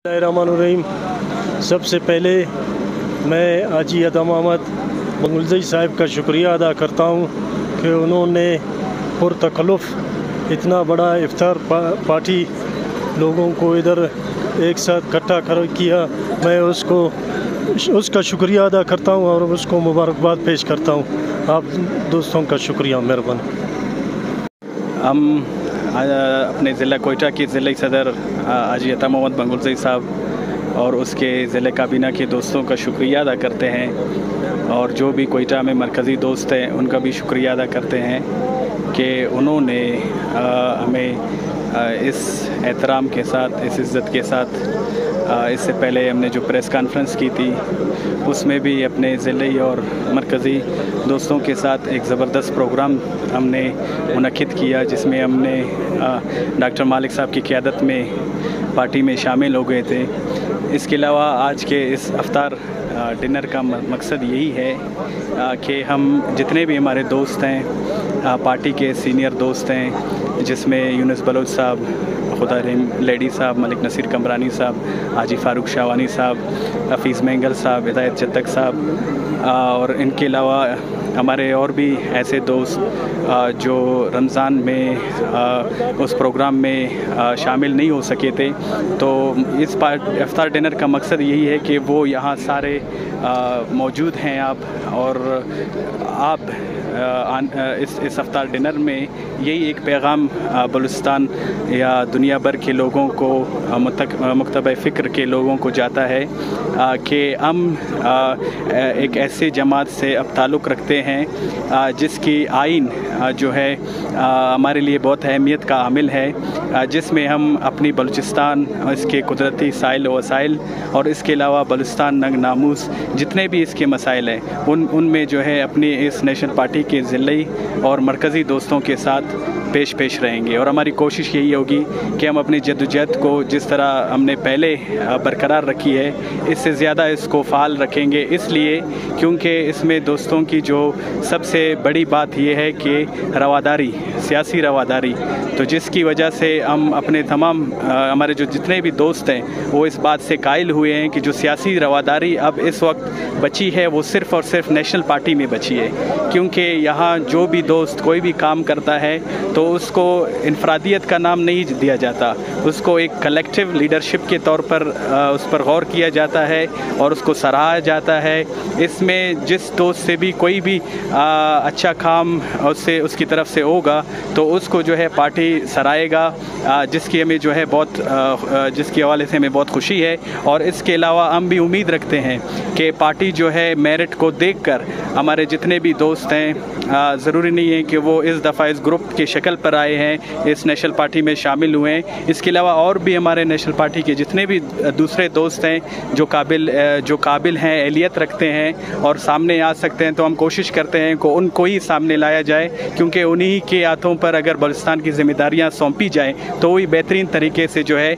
बिस्मिल्लाहिर्रहमानिर्रहीम। सबसे पहले मैं हाजी अदम अहमद बंगुलज़ई साहब का शुक्रिया अदा करता हूँ कि उन्होंने पुरतकल्लुफ़ इतना बड़ा इफ्तार पार्टी लोगों को इधर एक साथ इकट्ठा किया। मैं उसका शुक्रिया अदा करता हूँ और उसको मुबारकबाद पेश करता हूँ। आप दोस्तों का शुक्रिया, मेहरबानी। हम अपने ज़िला कोयटा के ज़िले सदर हाजी अदम अहमद बंगुलज़ई साहब और उसके ज़िले काबीना के दोस्तों का शुक्रिया अदा करते हैं और जो भी कोयटा में मरकज़ी दोस्त हैं उनका भी शुक्रिया अदा करते हैं कि उन्होंने हमें इस एहतराम के साथ, इस इज़्ज़त के साथ, इससे पहले हमने जो प्रेस कॉन्फ्रेंस की थी उसमें भी अपने ज़िले और मरकज़ी दोस्तों के साथ एक ज़बरदस्त प्रोग्राम हमने मुनक़िद किया, जिसमें हमने डॉक्टर मालिक साहब की क़यादत में पार्टी में शामिल हो गए थे। इसके अलावा आज के इस इफ्तार डिनर का मकसद यही है कि हम जितने भी हमारे दोस्त हैं, पार्टी के सीनियर दोस्त हैं, जिसमें यूनुस बलोच साहब, खुदा रहीम लेडी साहब, मलिक नसीर कमरानी साहब, हाजी फ़ारूक शाहवानी साहब, हफीज़ मेंगल साहब, हिदायत जद्दक साहब और इनके अलावा हमारे और भी ऐसे दोस्त जो रमज़ान में उस प्रोग्राम में शामिल नहीं हो सके थे। तो इस इफ्तार डिनर का मकसद यही है कि वो यहाँ सारे मौजूद हैं आप, और आप इस इफ्तार डिनर में यही एक पैगाम बलूचिस्तान या दुनिया भर के लोगों को, मुक्तबा फ़िक्र के लोगों को जाता है कि हम एक ऐसे जमात से अब ताल्लुक़ रखते हैं जिसकी आइन जो है हमारे लिए बहुत अहमियत का हामिल है, जिसमें हम अपनी बलूचिस्तान, इसके कुदरती साइल वसाइल और इसके अलावा बलूचिस्तान नंग नामूस जितने भी इसके मसाइल हैं उनमें जो है अपनी इस नेशनल पार्टी के ज़िले और मरकज़ी दोस्तों के साथ पेश रहेंगे। और हमारी कोशिश यही होगी कि हम अपनी जद्दोजहद को जिस तरह हमने पहले बरकरार रखी है, इससे ज़्यादा इसको फ़ाल रखेंगे, इसलिए क्योंकि इसमें दोस्तों की जो सबसे बड़ी बात यह है कि रवादारी, सियासी रवादारी, तो जिसकी वजह से हम अपने तमाम हमारे जो जितने भी दोस्त हैं वो इस बात से कायल हुए हैं कि जो सियासी रवादारी अब इस वक्त बची है वो सिर्फ़ और सिर्फ नेशनल पार्टी में बची है, क्योंकि यहाँ जो भी दोस्त कोई भी काम करता है तो उसको इनफरादियत का नाम नहीं दिया जाता, उसको एक कलेक्टिव लीडरशिप के तौर पर उस पर गौर किया जाता है और उसको सराहा जाता है। इसमें जिस दोस्त से भी कोई भी अच्छा काम उसकी तरफ से होगा तो उसको जो है पार्टी सराहेगा, जिसकी हमें जो है जिसके हवाले से हमें बहुत खुशी है। और इसके अलावा हम भी उम्मीद रखते हैं कि पार्टी जो है मेरिट को देखकर हमारे जितने भी दोस्त हैं, ज़रूरी नहीं है कि वो इस दफ़ा इस ग्रुप के शक्ल पर आए हैं, इस नेशनल पार्टी में शामिल हुए हैं। इसके अलावा और भी हमारे नेशनल पार्टी के जितने भी दूसरे दोस्त हैं जो काबिल हैं, एहलियत रखते हैं और सामने आ सकते हैं, तो हम कोशिश करते हैं कि उनको ही सामने लाया जाए, क्योंकि उन्हीं के हाथों पर अगर बलूचिस्तान की ज़िम्मेदारियाँ सौंपी जाएँ तो वही बेहतरीन तरीके से जो है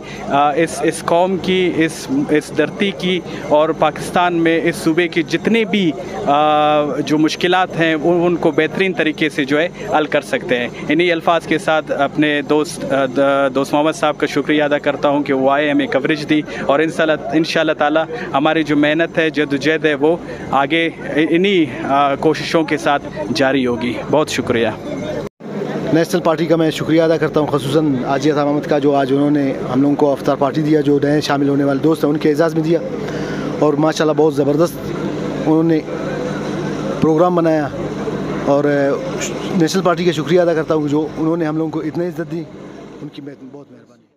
इस कौम की, इस धरती की और पाकिस्तान में इस सूबे की जितने भी जो मुश्किलात हैं उनको बेहतरीन तरीके से जो है हल कर सकते हैं। इन्हीं अल्फाज के साथ अपने दोस्त मोहम्मद साहब का शुक्रिया अदा करता हूँ कि वो आए, हमें कवरेज दी और इंशाअल्लाह ताला हमारी जो मेहनत है, जद्दोजहद है, वो आगे इन्हीं कोशिशों के साथ जारी होगी। बहुत शुक्रिया। नेशनल पार्टी का मैं शुक्रिया अदा करता हूँ, ख़ुसूसन हाजी अदम अहमद का, जो आज उन्होंने हम लोगों को इफ्तार पार्टी दिया, जो नए शामिल होने वाले दोस्त हैं उनके एजाज़ में दिया और माशाल्लाह बहुत ज़बरदस्त उन्होंने प्रोग्राम बनाया। और नेशनल पार्टी का शुक्रिया अदा करता हूँ जो उन्होंने हम लोगों को इतनी इज़्ज़त दी, उनकी बहुत मेहरबानी।